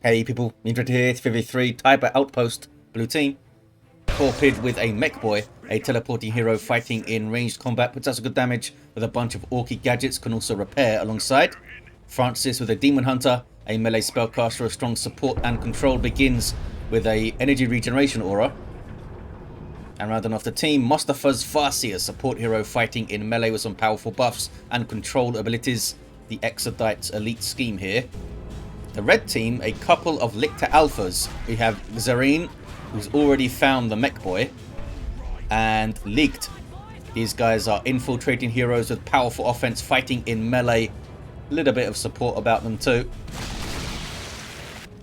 Hey people, Indra here, 3v3, Tiber Outpost, blue team. Torpid with a Mekboy, a teleporting hero fighting in ranged combat, puts us a good damage with a bunch of Orky gadgets, can also repair alongside. Farseer with a Daemonhunter, a melee spellcaster of strong support and control, begins with a energy regeneration aura. And rounding off the team, Mostafa's Farseer, support hero fighting in melee with some powerful buffs and control abilities. The Exodite's elite scheme here. The red team, a couple of Lictor alphas. We have Xerene, who's already found the Mekboy, and Ligt. These guys are infiltrating heroes with powerful offense, fighting in melee. A little bit of support about them too.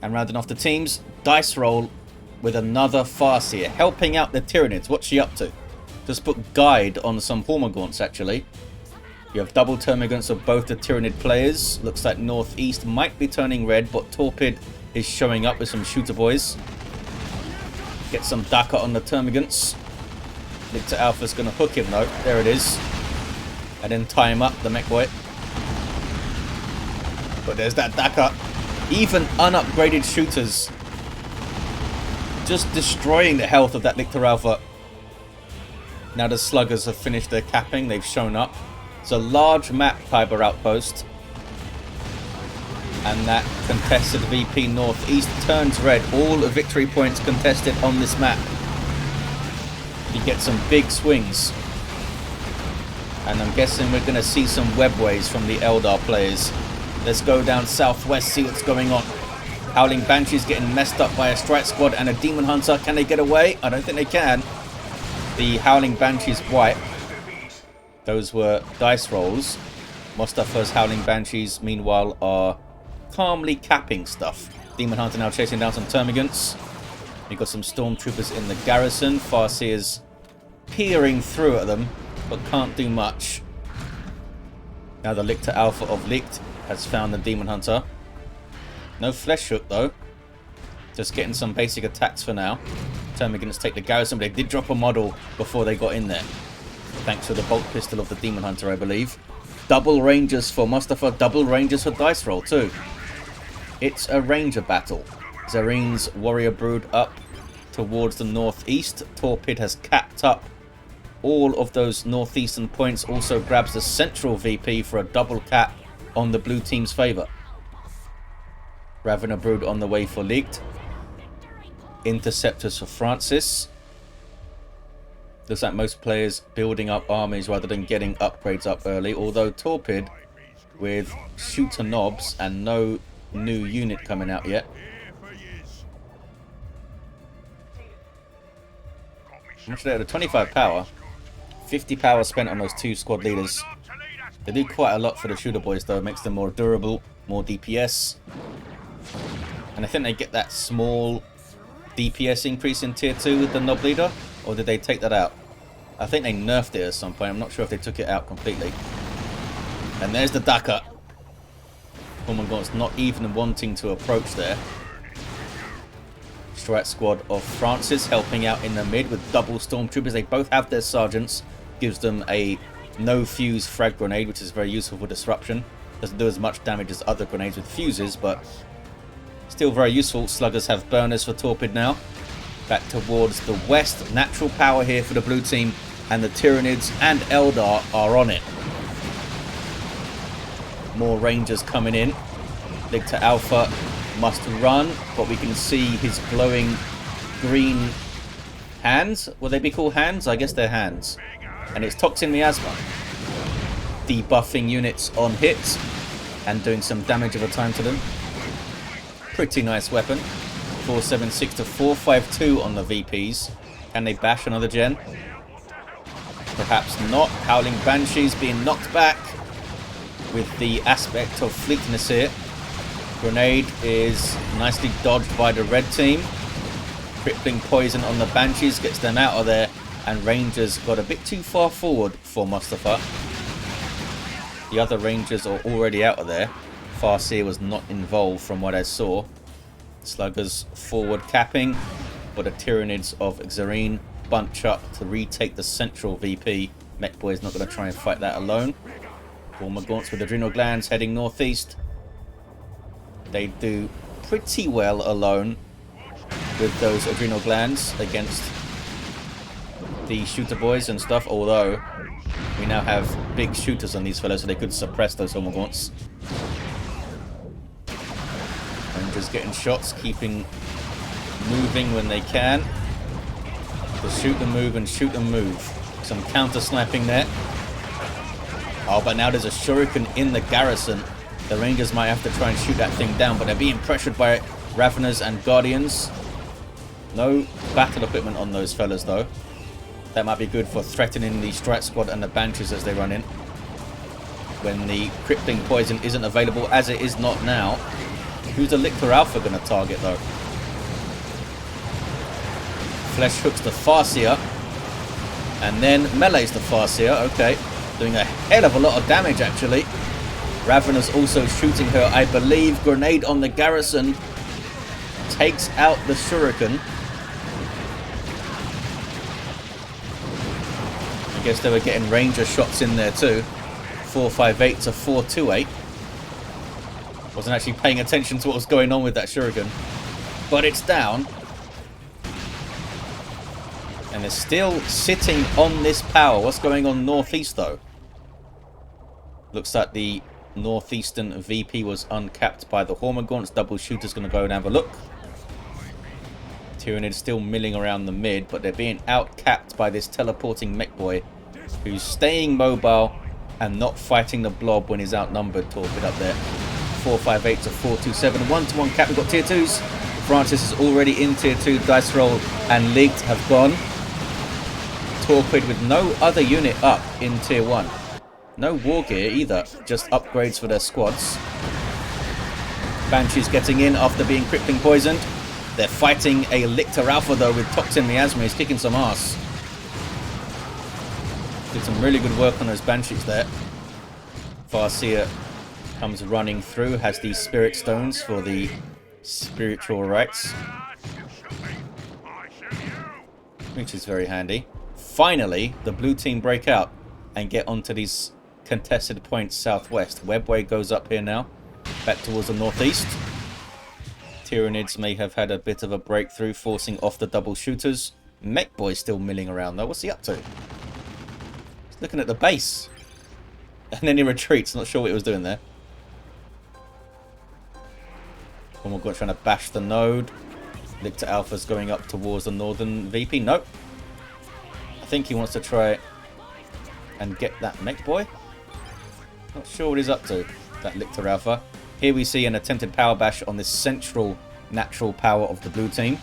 And rounding off the teams, dice roll with another Farseer, helping out the Tyranids. What's she up to? Just put guide on some Hormagaunts actually. You have double termagants of both the Tyranid players. Looks like northeast might be turning red, but Torpid is showing up with some shooter boys. Get some Daka on the termagants. Lictor Alpha's going to hook him though. There it is. And then tie him up, the Mekboy. But there's that Daka. Even unupgraded shooters just destroying the health of that Lictor Alpha. Now the sluggers have finished their capping. They've shown up. It's a large map, Tiber Outpost. And that contested VP Northeast turns red. All the victory points contested on this map. You get some big swings. And I'm guessing we're going to see some webways from the Eldar players. Let's go down southwest, see what's going on. Howling Banshees getting messed up by a strike squad and a Daemonhunter. Can they get away? I don't think they can. The Howling Banshees wipe. Those were dice rolls. Mostafa's Howling Banshees, meanwhile, are calmly capping stuff. Daemonhunter now chasing down some termagants. We've got some stormtroopers in the garrison. Farseer's peering through at them, but can't do much. Now the Lictor Alpha of Ligt has found the Daemonhunter. No flesh hook though. Just getting some basic attacks for now. Termagants take the garrison, but they did drop a model before they got in there. Thanks to the bolt pistol of the Daemonhunter, I believe. Double rangers for Mostafa, double rangers for dice roll too. It's a ranger battle. Xerene's warrior brood up towards the northeast. Torpid has capped up all of those northeastern points. Also grabs the central VP for a double cap on the blue team's favour. Ravener brood on the way for Ligt. Interceptors for Farseer. Looks like most players building up armies rather than getting upgrades up early. Although Torpid, with shooter knobs and no new unit coming out yet. How much they have? 25 power. 50 power spent on those two squad leaders. They do quite a lot for the shooter boys though. It makes them more durable, more DPS. And I think they get that small DPS increase in tier 2 with the knob leader. Or did they take that out? I think they nerfed it at some point. I'm not sure if they took it out completely. And there's the Daka. Hormagaunts not even wanting to approach there. Strike squad of Farseer helping out in the mid with double stormtroopers. They both have their sergeants. Gives them a no fuse frag grenade, which is very useful for disruption. Doesn't do as much damage as other grenades with fuses, but still very useful. Sluggers have burners for Torpid now. Back towards the west. Natural power here for the blue team. And the Tyranids and Eldar are on it. More rangers coming in. Lictor Alpha must run. But we can see his glowing green hands. Will they be called hands? I guess they're hands. And it's Toxin Miasma. Debuffing units on hits. And doing some damage over time to them. Pretty nice weapon. 476 to 452 on the VPs. Can they bash another gen? Perhaps not. Howling Banshees being knocked back with the aspect of fleetness here. Grenade is nicely dodged by the red team. Crippling poison on the Banshees gets them out of there. And Rangers got a bit too far forward for Mostafa. The other Rangers are already out of there. Farseer was not involved from what I saw. Sluggers forward capping, but the Tyranids of Xerene bunch up to retake the central VP. Mekboy is not going to try and fight that alone. Hormagaunts with adrenal glands heading northeast. They do pretty well alone with those adrenal glands against the shooter boys and stuff, although we now have big shooters on these fellows, so they could suppress those Hormagaunts. Rangers getting shots, keeping moving when they can. To shoot and move and shoot and move. Some counter sniping there. Oh, but now there's a shuriken in the garrison. The Rangers might have to try and shoot that thing down, but they're being pressured by Raveners and Guardians. No battle equipment on those fellas though. That might be good for threatening the strike squad and the Banshees as they run in. When the crippling poison isn't available, as it is not now. Who's the Lictor Alpha going to target though? Flesh hooks the Farseer. And then melees the Farseer. Okay. Doing a hell of a lot of damage actually. Ravenous also shooting her, I believe. Grenade on the garrison. Takes out the shuriken. I guess they were getting ranger shots in there too. 458 to 428. Wasn't actually paying attention to what was going on with that shuriken. But it's down. And they're still sitting on this power. What's going on northeast though? Looks like the northeastern VP was uncapped by the Hormagaunts. Double shooter's going to go and have a look. Tyranids still milling around the mid, but they're being outcapped by this teleporting Mekboy, who's staying mobile and not fighting the blob when he's outnumbered. Torpid up there. 458 to 427. 1-to-1 cap. We've got tier 2s. Francis is already in tier 2. Dice Roll and Ligt have gone. Torpid with no other unit up in tier 1. No war gear either. Just upgrades for their squads. Banshees getting in after being crippling poisoned. They're fighting a Lictor Alpha though with Toxin Miasma. He's kicking some ass. Did some really good work on those Banshees there. Farseer comes running through. Has these Spirit Stones for the spiritual rites, which is very handy. Finally, the blue team break out and get onto these contested points southwest. Webway goes up here now, back towards the northeast. Tyranids may have had a bit of a breakthrough, forcing off the double shooters. Mekboy still milling around though. What's he up to? He's looking at the base. And then he retreats. Not sure what he was doing there. Hormagaunts trying to bash the node. Lictor Alpha's going up towards the northern VP. Nope. I think he wants to try and get that Mekboy. Not sure what he's up to, that Lictor Alpha. Here we see an attempted power bash on this central natural power of the blue team.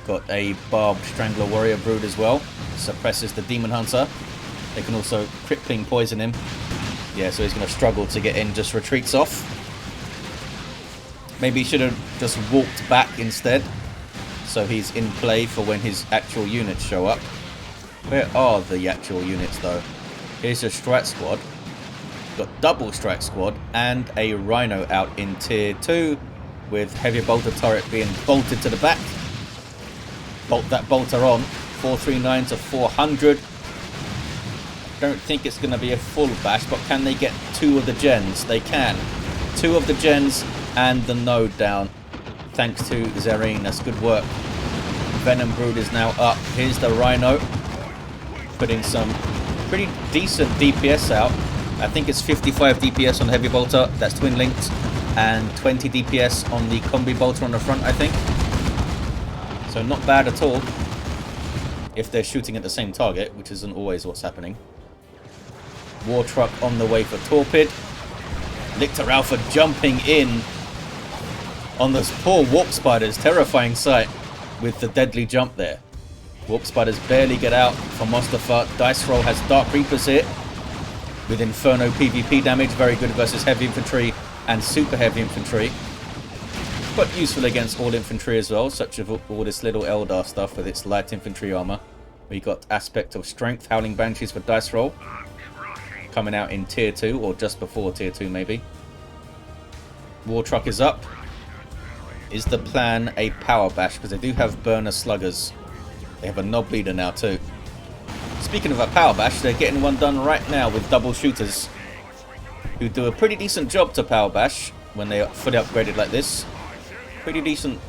Got a barbed Strangler Warrior Brood as well. Suppresses the Daemonhunter. They can also crippling poison him. Yeah, so he's going to struggle to get in. Just retreats off. Maybe he should have just walked back instead. So he's in play for when his actual units show up. Where are the actual units though? Here's a strike squad. Got double strike squad and a Rhino out in tier 2 with heavy bolter turret being bolted to the back. Bolt that bolter on. 439 to 400. Don't think it's going to be a full bash, but can they get 2 of the gens? They can. 2 of the gens and the node down. Thanks to Xerene. That's good work. Venom Brood is now up. Here's the Rhino. Putting some pretty decent DPS out. I think it's 55 DPS on Heavy Bolter. That's twin linked. And 20 DPS on the Combi Bolter on the front, I think. So not bad at all. If they're shooting at the same target, which isn't always what's happening. War Truck on the way for Torpid. Lictor Alpha jumping in on those poor Warp Spiders. Terrifying sight with the deadly jump there. Warp Spiders barely get out for Mostafa. Dice Roll has Dark Reapers here with Inferno PvP damage. Very good versus heavy infantry and super heavy infantry. But useful against all infantry as well, such as all this little Eldar stuff with its light infantry armor. We got Aspect of Strength, Howling Banshees for Dice Roll. Coming out in tier 2, or just before tier 2 maybe. War Truck is up. Is the plan a power bash? Because they do have burner sluggers. They have a knob leader now too. Speaking of a power bash, they're getting one done right now with double shooters, who do a pretty decent job to power bash when they are fully upgraded like this. Pretty decent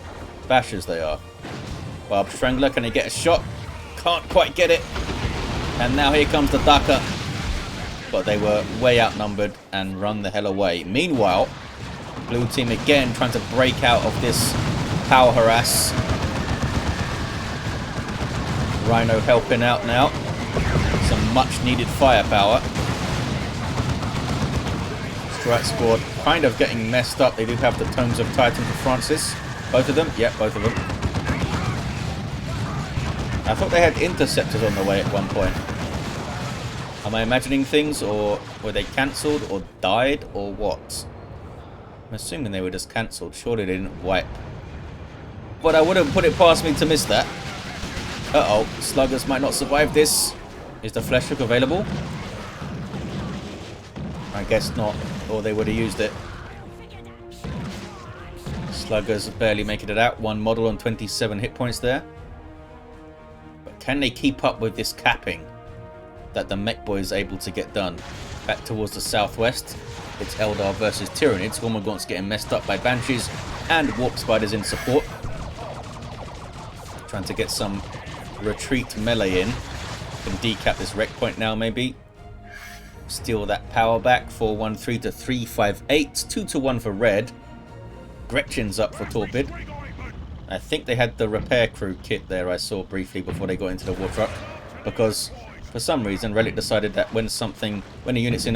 bashers they are. Barb Strangler, can he get a shot? Can't quite get it. And now here comes the Daka. But they were way outnumbered and run the hell away. Meanwhile, blue team again trying to break out of this power harass. Rhino helping out now. Some much needed firepower. Strike Squad kind of getting messed up. They do have the Tomes of Titan for Francis. Both of them? Yep, both of them. I thought they had interceptors on the way at one point. Am I imagining things, or were they cancelled or died or what? I'm assuming they were just cancelled. Surely they didn't wipe. But I wouldn't put it past me to miss that. Uh-oh, Sluggers might not survive this. Is the Flesh Hook available? I guess not, or they would have used it. Sluggers barely making it out. One model on 27 hit points there. But can they keep up with this capping that the Mekboy is able to get done? Back towards the southwest, it's Eldar versus Tyranids. Wormagaunt's getting messed up by Banshees and Warp Spiders in support. Trying to get some retreat melee in. Can decap this wreck point now maybe. Steal that power back. 4-1-3 to 3-5-8. 2-1 for red. Gretchen's up for Torpid. I think they had the repair crew kit there I saw briefly before they got into the war truck. Because for some reason Relic decided that when a unit's in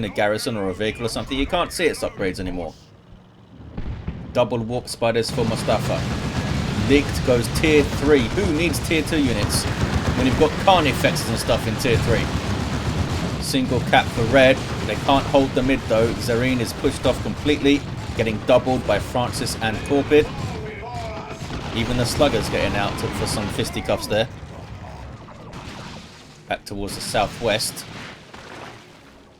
a garrison or a vehicle or something, you can't see its upgrades anymore. Double Warp Spiders for Mostafa. Ligt goes tier 3. Who needs tier 2 units when you've got Carnifexes and stuff in tier 3? Single cap for red. They can't hold the mid though. Xerene is pushed off completely, getting doubled by Francis and Torpid. Even the Sluggers getting out for some fisticuffs there. Back towards the southwest.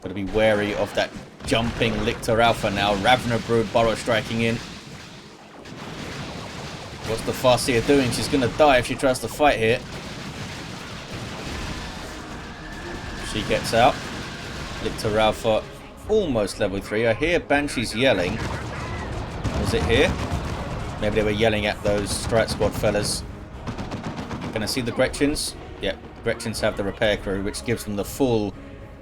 Got to be wary of that jumping Lictor Alpha now. Ravner Brood Burrow striking in. What's the Farseer doing? She's going to die if she tries to fight here. She gets out. Lictor Alpha almost level 3. I hear Banshees yelling. Was it here? Maybe they were yelling at those Strike Squad fellas. Can I see the Gretchens? Yep, Gretchens have the repair crew, which gives them the full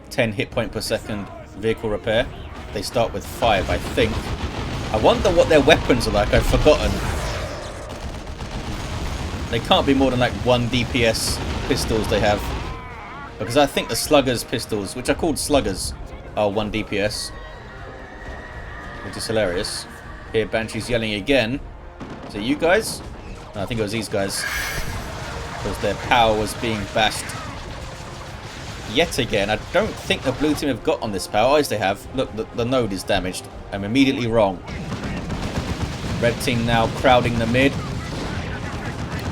10 hit point per second vehicle repair. They start with 5, I think. I wonder what their weapons are like. I've forgotten. They can't be more than like 1 DPS pistols they have. Because I think the Sluggers pistols, which are called Sluggers, are 1 DPS. Which is hilarious. Here Banshee's yelling again. Is it you guys? No, I think it was these guys. Because their power was being bashed yet again. I don't think the blue team have got on this power. Yes, they have. Look, the node is damaged. I'm immediately wrong. Red team now crowding the mid.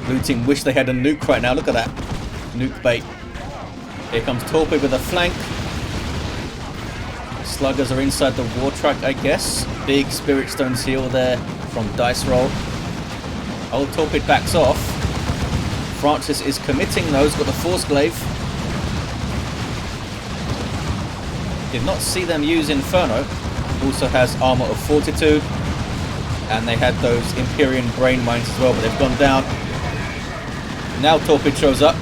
Blue team wish they had a nuke right now. Look at that. Nuke bait. Here comes Torpid with a flank. Sluggers are inside the war truck, I guess. Big Spirit Stones heal there from Dice Roll. Old Torpid backs off. Francis is committing those. Got the Force Glaive. Did not see them use Inferno. Also has Armor of Fortitude. And they had those Empyrean Brain Mines as well, but they've gone down. Now Torpid shows up.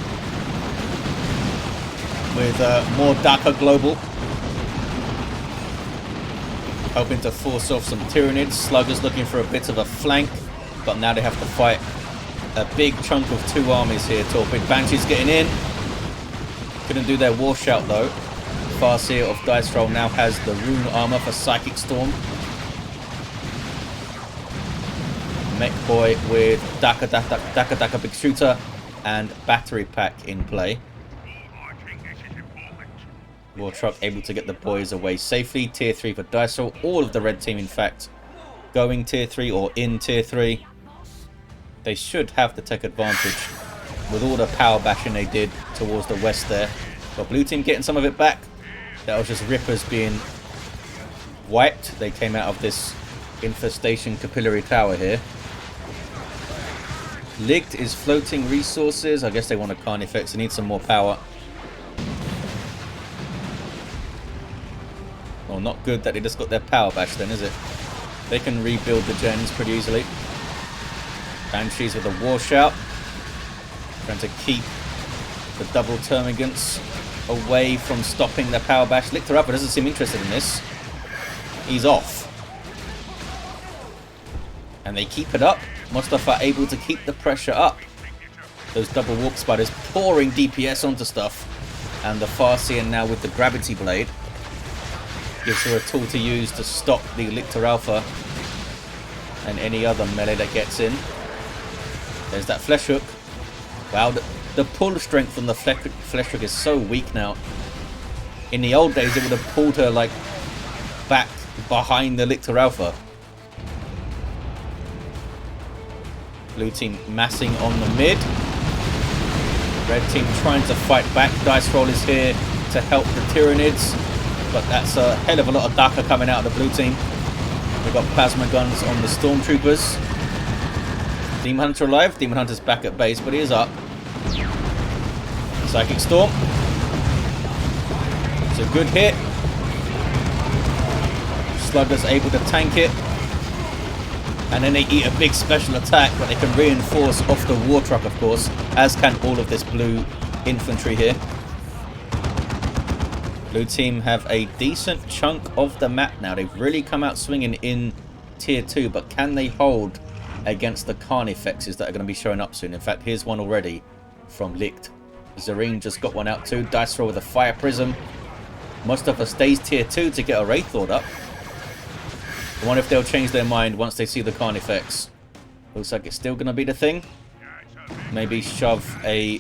With more Daka Global. Hoping to force off some Tyranids. Sluggers looking for a bit of a flank. But now they have to fight a big chunk of 2 armies here. Torpid. Banshees getting in. Couldn't do their war shout though. Farseer of Dice Roll now has the Rune Armor for Psychic Storm. Mekboy with Daka Big Shooter and Battery Pack in play. War Truck able to get the boys away safely. Tier 3 for Dice Roll. All of the red team, in fact, going tier 3 or in tier 3. They should have the tech advantage with all the power bashing they did towards the west there. But blue team getting some of it back. That was just Rippers being wiped. They came out of this infestation capillary tower here. Ligt is floating resources. I guess they want a Carnifex. They need some more power. Well, not good that they just got their power bash then, is it? They can rebuild the gens pretty easily. Banshees with a war shout. Trying to keep the double termagants away from stopping the power bash. Lictor Alpha doesn't seem interested in this. He's off. And they keep it up. Mostafa able to keep the pressure up. Those double warp spiders pouring DPS onto stuff. And the Farseer now with the gravity blade gives her a tool to use to stop the Lictor Alpha and any other melee that gets in. There's that flesh hook. Wow, the pull strength on the flesh hook is so weak now. In the old days, it would have pulled her like back behind the Lictor Alpha. Blue team massing on the mid. Red team trying to fight back. Dice roll is here to help the Tyranids, but that's a hell of a lot of Daka coming out of the blue team. We've got plasma guns on the stormtroopers. Daemonhunter alive. Daemonhunter's back at base, but he is up. Psychic Storm. It's a good hit. Slugger's able to tank it. And then they eat a big special attack, but they can reinforce off the war truck, of course, as can all of this blue infantry here. Blue team have a decent chunk of the map now. They've really come out swinging in tier 2, but can they hold against the Carnifexes that are going to be showing up soon? In fact, here's one already from Ligt. Xerene just got one out too. Dice roll with a fire prism. Mostafa stays tier 2 to get a Wraith Lord up. I wonder if they'll change their mind once they see the Carnifex. Looks like it's still going to be the thing. Maybe shove a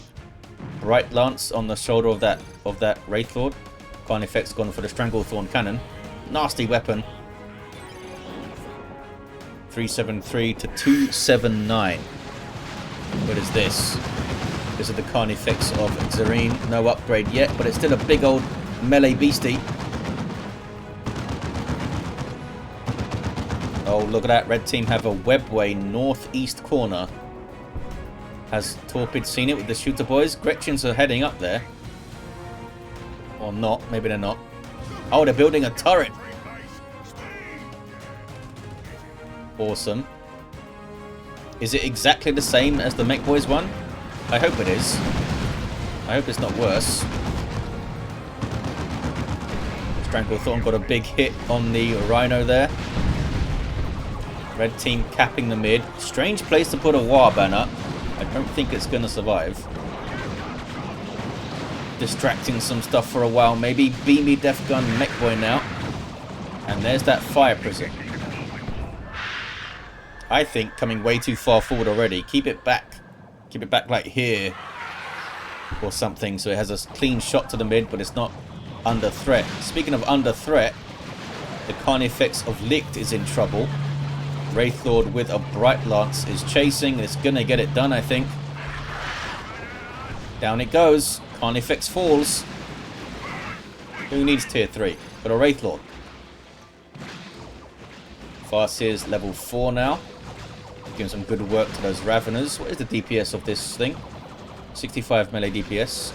Bright Lance on the shoulder of that Wraith Lord. Carnifex gone for the Stranglethorn Cannon. Nasty weapon. 373 to 279. What is this? This is the Carnifex of Xerene. No upgrade yet, but it's still a big old melee beastie. Oh, look at that. Red team have a webway northeast corner. Has Torpid seen it with the shooter boys? Gretchens are heading up there. Or not. Maybe they're not. Oh, they're building a turret. Awesome. Is it exactly the same as the Mekboy's one? I hope it is. I hope it's not worse. Stranglethorn got a big hit on the Rhino there. Red team capping the mid. Strange place to put a warband up. I don't think it's going to survive. Distracting some stuff for a while. Maybe Beamy Death Gun Mekboy now. And there's that fire prism. I think coming way too far forward already. Keep it back. Keep it back like here. Or something. So it has a clean shot to the mid, but it's not under threat. Speaking of under threat, the Carnifex of Ligt is in trouble. Wraith Lord with a Bright Lance is chasing. It's going to get it done, I think. Down it goes. Carnifex falls. Who needs tier 3? But a Wraith Lord. Farseer's level 4 now. Giving some good work to those Raveners. What is the DPS of this thing? 65 melee DPS.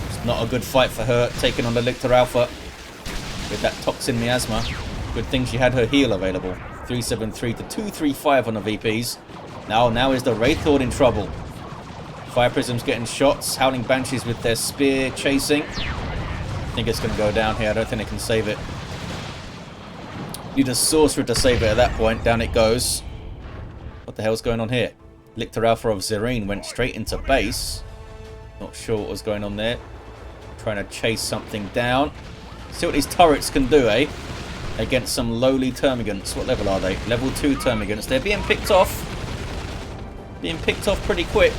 It's not a good fight for her taking on the Lictor Alpha with that Toxin Miasma. Good thing she had her heal available. 373 to 235 on the VPs. Now is the Wraith Lord in trouble. Fire Prism's getting shots. Howling Banshees with their spear chasing. I think it's going to go down here. I don't think they can save it. Need a Sorcerer to save it at that point. Down it goes. What the hell's going on here? Lictor Alpha of Xerene went straight into base. Not sure what was going on there. Trying to chase something down. See what these turrets can do, eh? Against some lowly termagants. What level are they? Level 2 termagants. They're being picked off. Being picked off pretty quick.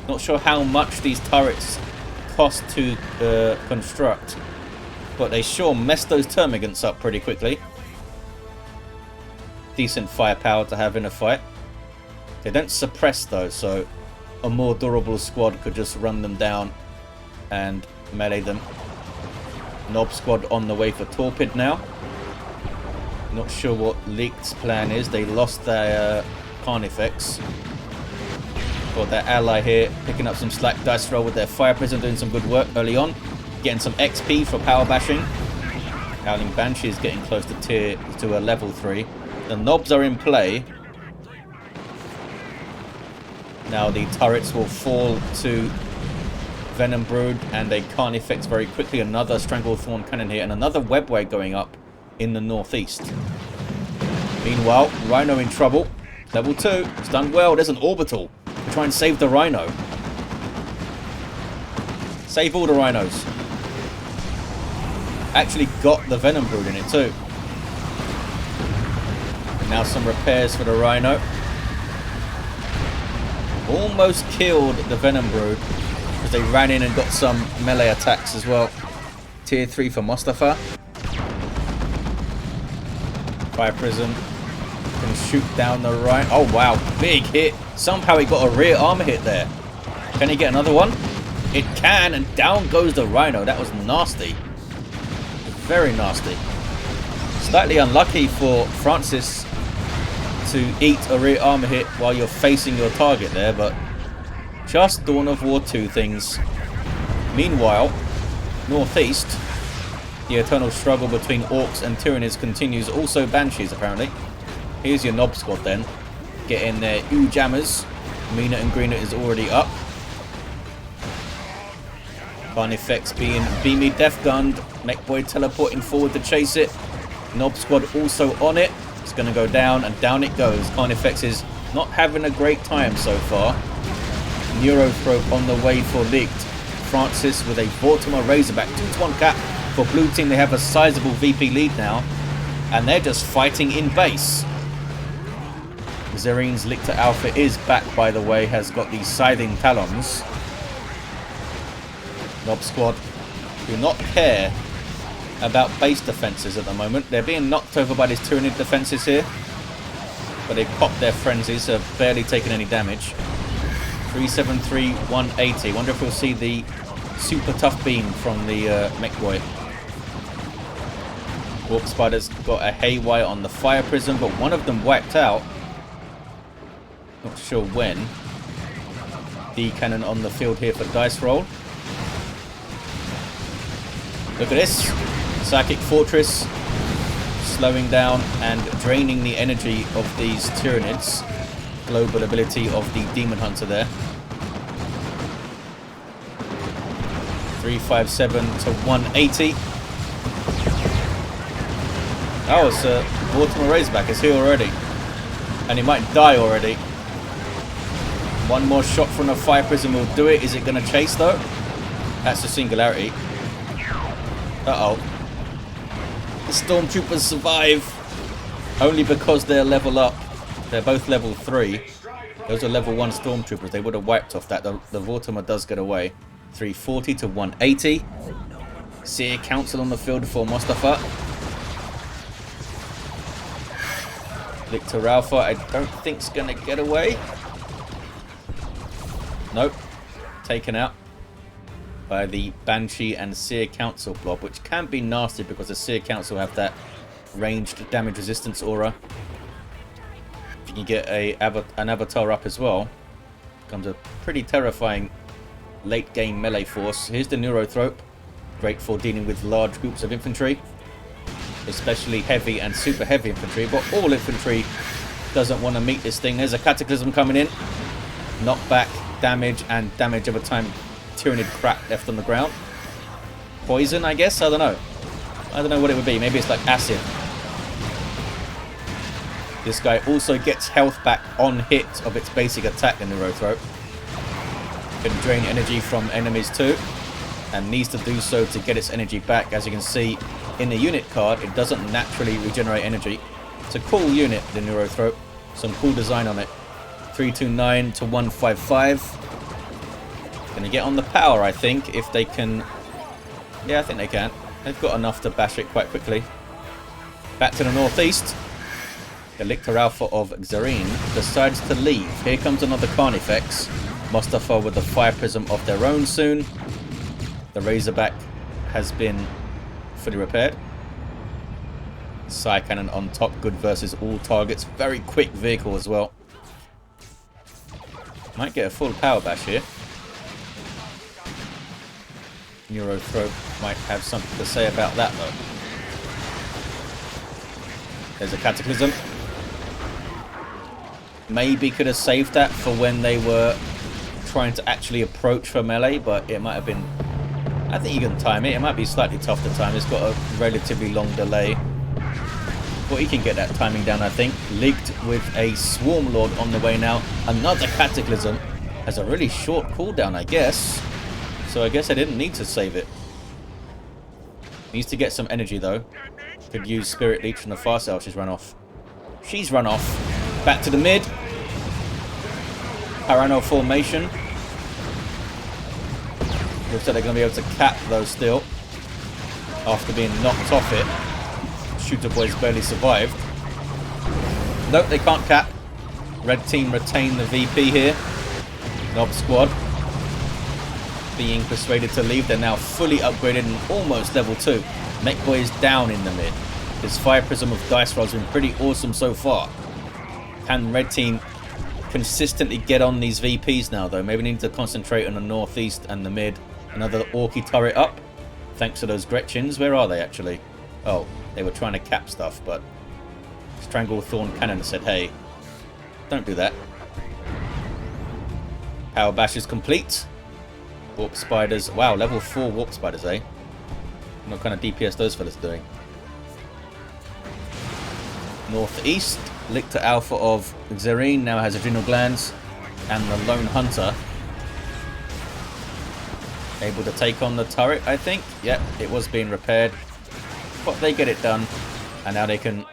Not sure how much these turrets cost to construct. But they sure mess those termagants up pretty quickly. Decent firepower to have in a fight. They don't suppress though, so a more durable squad could just run them down and melee them. Knob squad on the way for Torpid now. Not sure what Licht's plan is. They lost their Carnifex. Got their ally here picking up some slack. Dice roll with their fire prism, doing some good work early on. Getting some XP for power bashing. Howling Banshee is getting close to a level 3. The knobs are in play. Now the turrets will fall to Venom Brood and a Carnifex very quickly. Another Stranglethorn Cannon here and another Webway going up in the northeast. Meanwhile, Rhino in trouble. Level 2. It's done well. There's an Orbital to try and save the Rhino. Save all the Rhinos. Actually got the Venom Brood in it too. Now some repairs for the Rhino. Almost killed the Venom Brood because they ran in and got some melee attacks as well. Tier 3 for Mostafa. Fire Prism can shoot down the Rhino. Oh wow, big hit. Somehow he got a rear armor hit there. Can he get another one? It can, and down goes the Rhino. That was nasty. Very nasty. Slightly unlucky for Francis to eat a rear armor hit while you're facing your target there, but just Dawn of War 2 things. Meanwhile, northeast, the eternal struggle between Orks and Tyranids continues. Also Banshees, apparently. Here's your Knob Squad then. Get in there. Ooh, Jammers. Meaner and Greener is already up. Carnifex being beamy death gunned. Mekboy teleporting forward to chase it. Knob Squad also on it. It's going to go down, and down it goes. Carnifex is not having a great time so far. Neurothrope on the way for Ligt. Francis with a Vortimer Razorback. 2-1 cap for blue team. They have a sizable VP lead now, and they're just fighting in base. Xerene's Lictor Alpha is back, by the way, has got these Scything Talons. Knob Squad do not care about base defenses at the moment. They're being knocked over by these Tyranid defenses here, but they've popped their frenzies, so have barely taken any damage. 373, 180. Wonder if we'll see the super tough beam from the Mekboy. Warp Spider's got a haywire on the Fire Prism, but one of them wiped out. Not sure when. D cannon on the field here for Dice Roll. Look at this. Psychic Fortress slowing down and draining the energy of these Tyranids. Global ability of the Daemonhunter there. 357 to 180. Oh, it's a Vortimer Razorback is here already. And he might die already. One more shot from the Fire Prism will do it. Is it going to chase though? That's the Singularity. Uh-oh. The Stormtroopers survive. Only because they're level up. They're both level 3. Those are level 1 Stormtroopers. They would have wiped off that. The Vortimer does get away. 340 to 180. Seer Council on the field for Mostafa. Lictor Alpha, I don't think's going to get away. Nope. Taken out by the Banshee and Seer Council blob, which can be nasty because the Seer Council have that ranged damage resistance aura. If you can get an avatar up as well, becomes a pretty terrifying late game melee force. Here's the Neurothrope, great for dealing with large groups of infantry, especially heavy and super heavy infantry, but all infantry doesn't want to meet this thing. There's a Cataclysm coming in, knockback, damage, and damage over time. Tyranid crap left on the ground. Poison, I guess? I don't know. I don't know what it would be. Maybe it's like acid. This guy also gets health back on hit of its basic attack in the Neurothrope. Can drain energy from enemies too, and needs to do so to get its energy back. As you can see in the unit card, it doesn't naturally regenerate energy. It's a cool unit, the Neurothrope. Some cool design on it. 329 to 155. Gonna get on the power, I think, if they can. Yeah, I think they can. They've got enough to bash it quite quickly. Back to the northeast. The Lictor Alpha of Xerene decides to leave. Here comes another Carnifex. Mostafa with the Fire Prism of their own soon. The Razorback has been fully repaired. Psy Cannon on top, good versus all targets. Very quick vehicle as well. Might get a full power bash here. Neurothrope might have something to say about that though. There's a Cataclysm. Maybe could have saved that for when they were trying to actually approach for melee, but it might have been... I think you can time it. It might be slightly tough to time. It's got a relatively long delay. But he can get that timing down, I think. Ligt with a Swarm Lord on the way now. Another Cataclysm. Has a really short cooldown, I guess. So I guess I didn't need to save it. Needs to get some energy, though. Could use Spirit Leech from the Farseer. She's run off. She's run off. Back to the mid. Parano formation. Looks like they're going to be able to cap, though, still. After being knocked off it. Shooter Boys barely survived. Nope, they can't cap. Red team retain the VP here. Nob squad being persuaded to leave. They're now fully upgraded and almost level 2. Mekboy is down in the mid. His Fire Prism of Dice Rolls has been pretty awesome so far. Can Red Team consistently get on these VPs now, though? Maybe need to concentrate on the northeast and the mid. Another Orky turret up. Thanks to those Gretchens. Where are they, actually? Oh, they were trying to cap stuff, but Stranglethorn Cannon said, hey, don't do that. Power Bash is complete. Warp Spiders. Wow, level 4 Warp Spiders, eh? What kind of DPS those fellas are doing? Northeast. Lictor Alpha of Xerene now has Adrenal Glands. And the Lone Hunter. Able to take on the turret, I think. Yep, it was being repaired. But they get it done. And now they can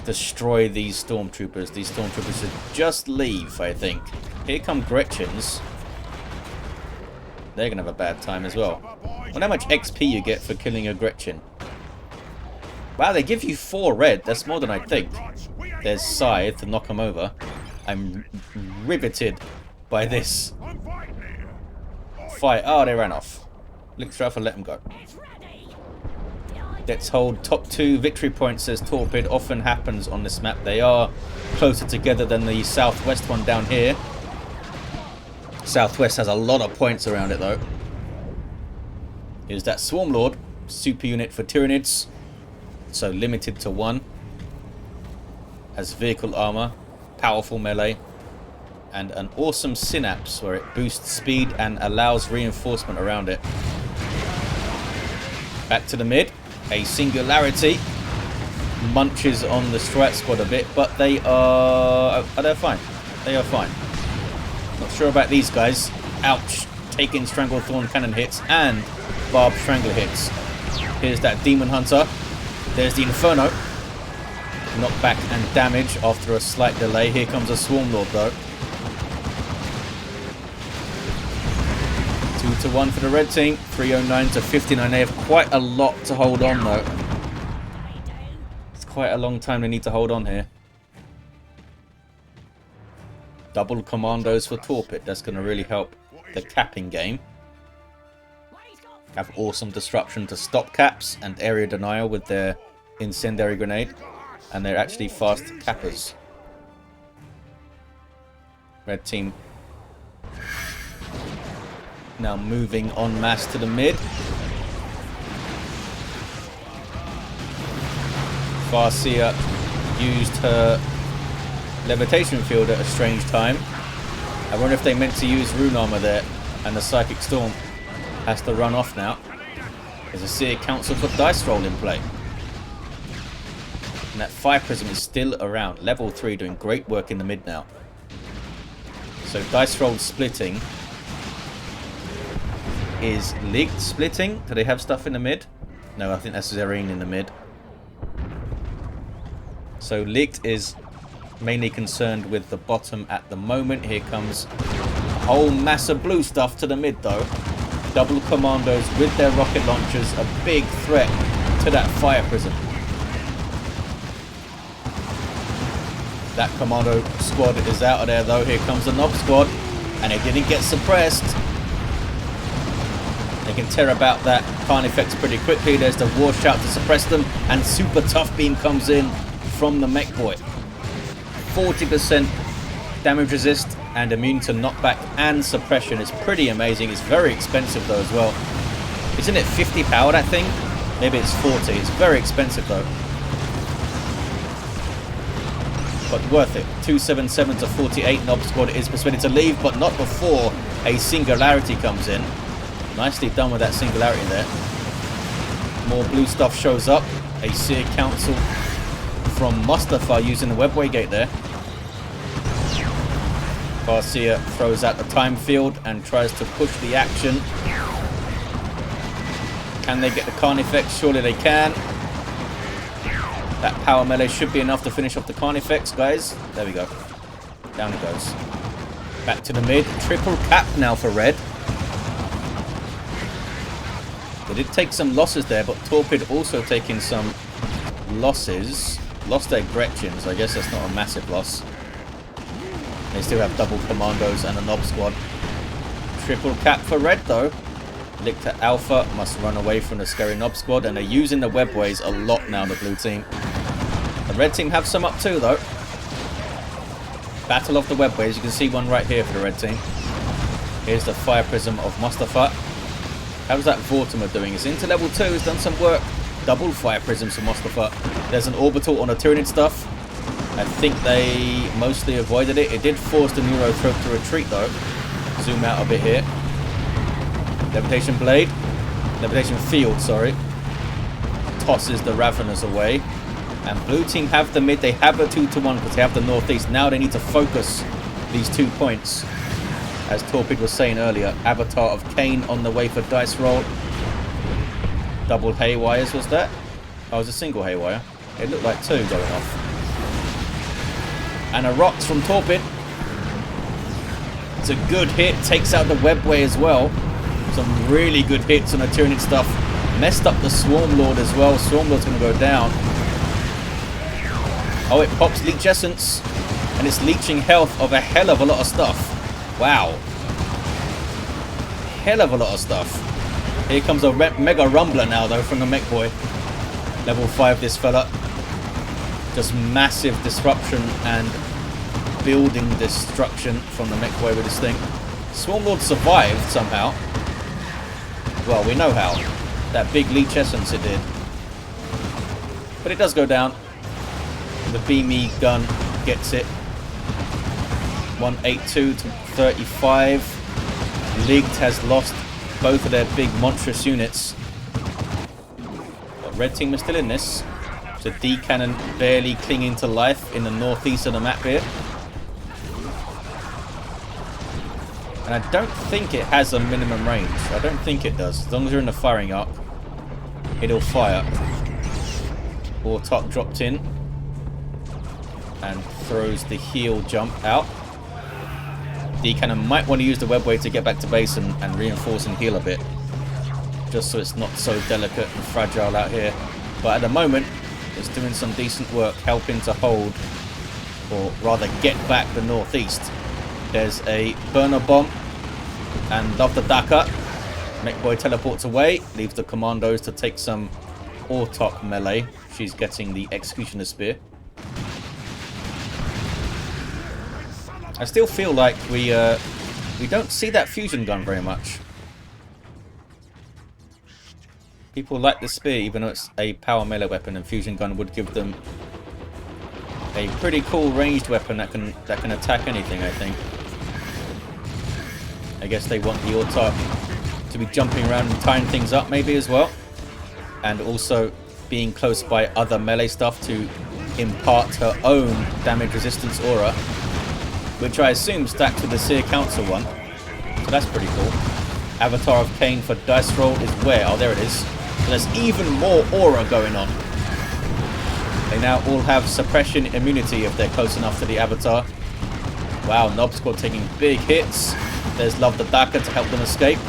destroy these Stormtroopers. These Stormtroopers should just leave, I think. Here come Gretchens. They're going to have a bad time as well. I wonder how much XP you get for killing a Gretchen. Wow, they give you 4 red. That's more than I think. There's Scythe to knock them over. I'm riveted by this fight. Oh, they ran off. Lictor Alpha let them go. Let's hold top 2 victory points, says Torpid. Often happens on this map. They are closer together than the southwest one down here. Southwest has a lot of points around it, though. Here's that Swarm Lord. Super unit for Tyranids. So limited to 1. Has vehicle armor. Powerful melee. And an awesome synapse where it boosts speed and allows reinforcement around it. Back to the mid. A singularity. Munches on the Strat Squad a bit, but they are... Oh, they're fine. They are fine. Not sure about these guys. Ouch. Taking Stranglethorn Cannon hits and Barb Strangler hits. Here's that Daemonhunter. There's the Inferno. Knockback and damage after a slight delay. Here comes a Swarm Lord, though. 2-1 for the red team. 309 to 59. They have quite a lot to hold on, though. It's quite a long time they need to hold on here. Double commandos for Torpid. That's going to really help the capping game. Have awesome disruption to stop caps and area denial with their incendiary grenade. And they're actually fast cappers. Red team now moving en masse to the mid. Farseer used her levitation field at a strange time. I wonder if they meant to use rune armor there, and the Psychic Storm has to run off now. There's a Seer Council for Dice Roll in play. And that Fire Prism is still around. Level 3 doing great work in the mid now. So Dice Roll splitting. Is Ligt splitting? Do they have stuff in the mid? No, I think that's Xerene in the mid. So Ligt is mainly concerned with the bottom at the moment. Here comes a whole mass of blue stuff to the mid, though. Double commandos with their rocket launchers. A big threat to that Fire Prism. That commando squad is out of there, though. Here comes the Nob squad. And it didn't get suppressed. They can tear about that Carnifex pretty quickly. There's the War Shout to suppress them. And Super Tough Beam comes in from the Mekboy. 40% damage resist and immune to knockback and suppression. It's pretty amazing. It's very expensive, though, as well. Isn't it 50 power, that thing? Maybe it's 40. It's very expensive, though. but worth it. 277 to 48. Nob squad is persuaded to leave, but not before a singularity comes in. Nicely done with that singularity there. More blue stuff shows up. A Seer Council from Mostafa using the webway gate there. Farseer throws out the time field and tries to push the action. Can they get the Carnifex? Surely they can. That power melee should be enough to finish off the Carnifex, guys. There we go. Down it goes. Back to the mid. Triple cap now for red. They did take some losses there, but Torpid also taking some losses. Lost their Gretchen, so I guess that's not a massive loss. They still have double commandos and a Nob squad. Triple cap for red though. Lictor Alpha must run away from the scary Nob squad, and they're using the webways a lot now, the blue team. The red team have some up too though. Battle of the webways, you can see one right here for the red team. Here's the Fire Prism of Mostafa. How's that Vortimer doing? It's into level 2, it's done some work. Double Fire Prisms for Mostafa. There's an orbital on the Tyranid stuff. I think they mostly avoided it. It did force the Neurotrope to retreat though. Zoom out a bit here. Levitation Blade. Levitation Field, sorry. Tosses the Raveners away. And blue team have the mid. They have a 2-to-1 because they have the northeast. Now they need to focus these 2 points. As Torpid was saying earlier, Avatar of Cain on the way for dice roll. Double Haywires was that? Oh, it was a single Haywire. It looked like 2 going off. And a Rocks from Torpid. It's a good hit. Takes out the webway as well. Some really good hits on the Tyranid stuff. Messed up the Swarm Lord as well. Swarm Lord's going to go down. Oh, it pops Leech Essence. And it's leeching health of a hell of a lot of stuff. Wow. Hell of a lot of stuff. Here comes a Mega Rumbler now, though, from the Mekboy. Level 5, this fella. Just massive disruption and building destruction from the Mekboy with this thing. Swarm Lord survived somehow. Well, we know how. That big Leech Essence it did. But it does go down. The beamy gun gets it. 182 to 35. Ligt has lost both of their big monstrous units. But red team is still in this. So D cannon barely clinging to life in the northeast of the map here. And I don't think it has a minimum range. I don't think it does. As long as you're in the firing arc, it'll fire. Ortok dropped in and throws the heal jump out. D cannon might want to use the webway to get back to base and reinforce and heal a bit. Just so it's not so delicate and fragile out here. But at the moment, it's doing some decent work, helping to hold, or rather get back the northeast. There's a burner bomb and Love the Daka. Mekboy teleports away, leaves the commandos to take some Ortok melee. She's getting the Executioner Spear. I still feel like we don't see that fusion gun very much. People like the spear, even though it's a power melee weapon, and fusion gun would give them a pretty cool ranged weapon that can attack anything, I think. I guess they want the Ortok to be jumping around and tying things up maybe as well. And also being close by other melee stuff to impart her own damage resistance aura. Which I assume stacks with the Seer Council one. So that's pretty cool. Avatar of Cain for dice roll is where? Oh, there it is. So there's even more aura going on. They now all have suppression immunity if they're close enough to the Avatar. Wow, Nob squad taking big hits. There's Love the Daka to help them escape.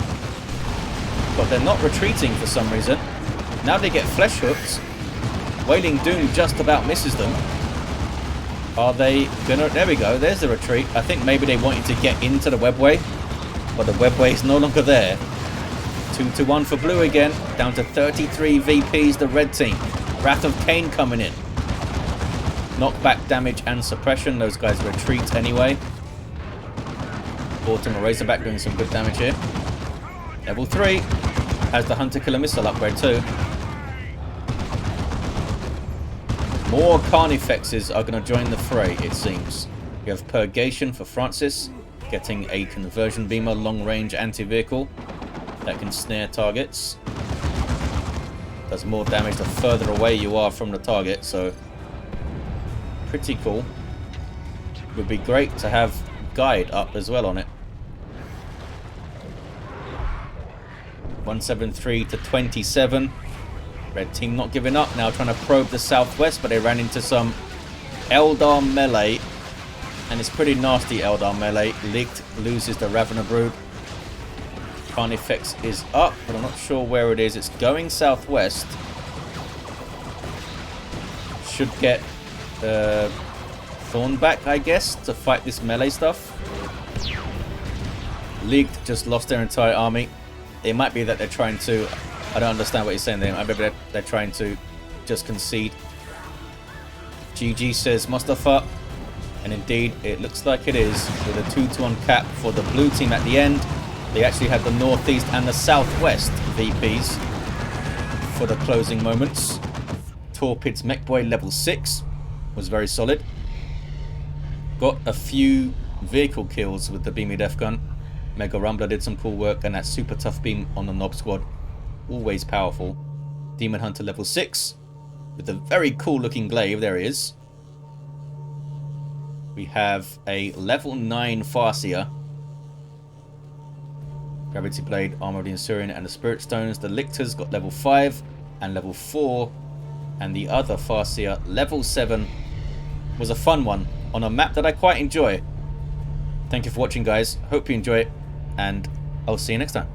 But they're not retreating for some reason. Now they get flesh hooks. Wailing Doom just about misses them. Are they gonna... There we go, there's the retreat. I think maybe they wanted to get into the webway, but the webway is no longer there. 2-to-1 for blue again, down to 33 VPs, the red team. Wrath of Cain coming in. Knockback damage and suppression, those guys retreat anyway. Autumn Razorback doing some good damage here. Level 3 has the Hunter Killer Missile upgrade too. More Carnifexes are going to join the fray, it seems. We have Purgation for Francis, getting a conversion beamer long-range anti-vehicle that can snare targets. Does more damage the further away you are from the target, so pretty cool. Would be great to have Guide up as well on it. 173 to 27. Red team not giving up, now trying to probe the southwest, but they ran into some Eldar melee, and it's pretty nasty Eldar melee. Ligt loses the Ravener Brood. Carnifex is up, but I'm not sure where it is. It's going southwest. Should get Thornback, I guess, to fight this melee stuff. Ligt just lost their entire army. It might be that they're trying to... I don't understand what he's saying there. I bet they're trying to just concede. GG, says Mostafa. And indeed, it looks like it is, with a 2-to-1 cap for the blue team at the end. They actually had the northeast and the southwest VPs for the closing moments. Torpid's Mekboy level 6 was very solid. Got a few vehicle kills with the Beamy Death Gun. Mega Rumbler did some cool work, and that super tough beam on the Nob Squad. Always powerful. Daemonhunter level 6 with a very cool looking glaive. There he is. We have a level 9 Farseer. Gravity Blade, Armor of the Xerene, and the Spirit Stones. The Lictors got level 5 and level 4. And the other Farseer, level 7, was a fun one on a map that I quite enjoy. Thank you for watching, guys. Hope you enjoy it, and I'll see you next time.